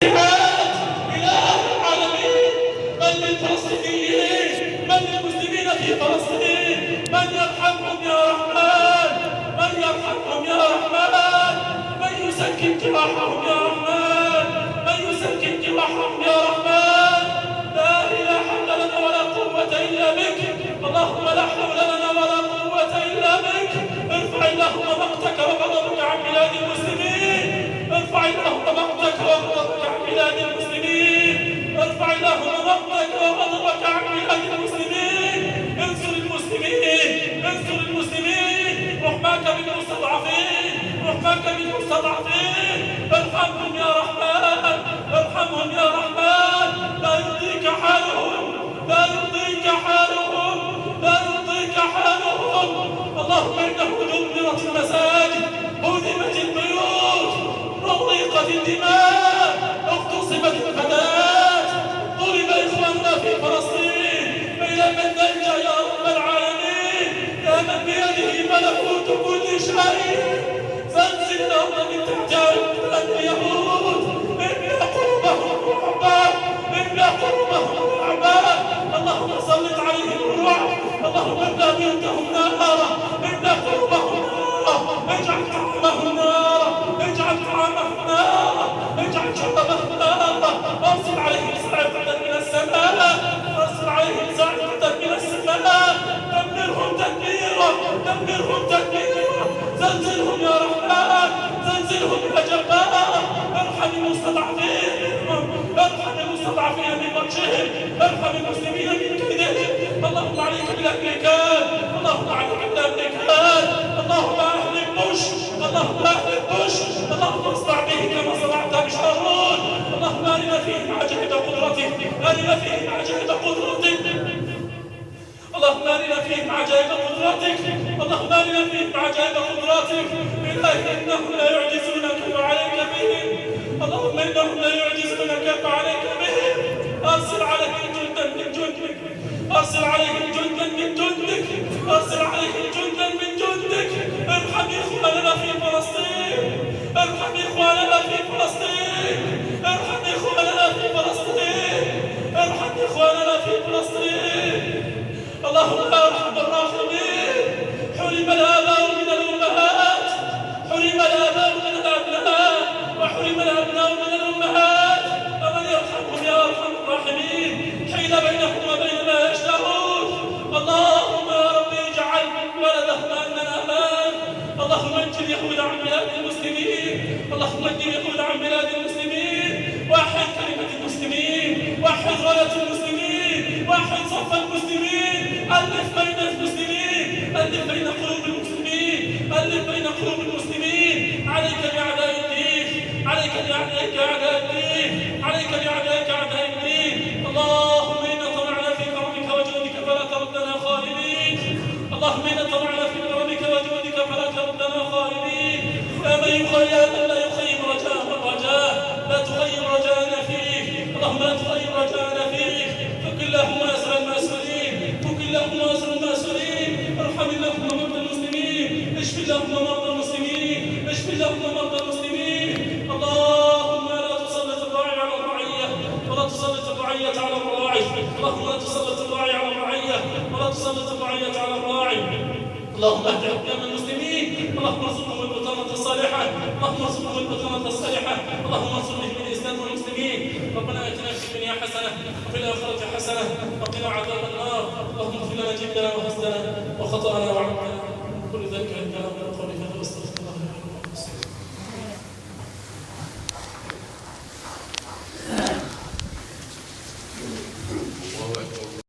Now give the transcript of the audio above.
إله العالمين، من للفلسطينيين، من للمسلمين في فلسطين، من يرحمهم يا رحمن، من يرحمهم يا رحمن، من يسكن جراحهم يا رحمن، من يسكن جراحهم يا رحمن. لا إله لنا ولا قوة إلا بك، اللهم لا حول لنا ولا قوة إلا بك. ارفع اللهم مقتك وغضبك عن بلاد المسلمين، ارفع اللهم مقتك وغضبك عن بلاد المسلمين، ارفع اللهم مقتك وغضبك عن بلاد المسلمين. انصر المسلمين، انصر المسلمين، رحماك بالمستضعفين، رحماك بالمستضعفين. ارحمهم يا رحمن، ارحمهم يا رحمن. لا يرضيك حالهم، لا يرضيك حالهم، لا يرضيك حالهم. اللهم انه دمرت المساجد، هدمت البيوت، أغرقت الدماء، اغتصبت الفتيات، ضرب إخواننا في فلسطين. إلى من نلجأ يا رب العالمين؟ يا من بيده ملكوت كل شيء. زلزل الأرض من تحت أقدام اليهود، املأ قلوبهم رعبا، املأ قلوبهم رعبا. اللهم سلط عليهم الرعب، اللهم املأ بيوتهم نارا، املأ قلوبهم نارا، اجعل طعامهم نارا، اجعل طعامهم نارا، اجعل شرابهم نارا. ارسل عليهم صاعقة من السماء، ارسل عليهم صاعقة من السماء. دمرهم تدميرا، دمرهم تدميرا. زلزلهم يا رحمن، زلزلهم يا جبار. ارحم المستضعفين منهم، ارحم المستضعفين من بطشهم، ارحم المسلمين من كيدهم. اللهم عليك بالامريكان، اللهم عليك بالامريكان، اللهم اهلك بوش، اللهم اهلك بوش، اللهم اصنع به كما صنعت بشارون. اللهم ارنا فيهم عجائب قدرتك، ارنا فيهم عجائب قدرتك، اللهم ارنا فيهم عجائب قدرتك، اللهم ارنا فيهم عجائب قدرتك. الهي انهم لا يعجزونك وعليك بهم، اللهم انهم لا يعجزونك وعليك بهم. ارسل عليهم جندا من جندك، ارسل عليهم جندا من جندك، ارسل عليهم جندا من جندك. ارحم اخواننا في فلسطين، ارحم اخواننا في فلسطين، ارحم اخواننا في فلسطين، ارحم اخواننا في فلسطين. اللهم ارحم الراحمين. حرم الاباء من الامهات، حرم الاباء من الابناء، وحرم الابناء من الامهات. فمن يرحمهم يا ارحم الراحمين. حيل بينهم وبين ما يشتهون. اللهم يا رب اجعل بلدهم امنا امان. اللهم انجي اليهود عن بلاد المسلمين، اللهم انجي اليهود عن بلاد المسلمين. واحد كلمه المسلمين، واحد رايه المسلمين، واحد صف المسلمين. ألف بين المسلمين، ألف بين قلوب المسلمين، ألف بين قلوب المسلمين. عليك بأعداء الدين، عليك بأعدائك أعداء الدين، عليك بأعدائك أعداء الدين. اللهم إنا طمعنا في كرمك وجودك فلا تردنا خائبين، اللهم إنا طمعنا في كرمك وجودك فلا تردنا خائبين. يا من لا يخيب رجاء الرجاء، لا تخيب رجاءنا فيك، اللهم لا تخيب رجاءنا فيك. فك اللهم أسر المأسورين، فك اللهم أسر المأسورين. ارحم اللهم مرضى المسلمين، اشف اللهم مرضى المسلمين، اشف اللهم مرضى المسلمين. اللهم لا تسلط الراعي على الرعية، ولا تسلط الرعية على الراعي، اللهم لا تسلط الراعي على الرعية، ولا تسلط الرعية على الراعي. اللهم اهد حكام المسلمين، اللهم ارزقهم البطانة الصالحة، اللهم ارزقهم البطانة الصالحة، اللهم انصر بهم الإسلام والمسلمين. ربنا آتنا في الدنيا حسنة وفي الآخرة حسنة وقنا عذاب النار. اللهم اغفر لنا جدنا وهزلنا وخطأنا وعمدنا كل ذلك عندنا من قولك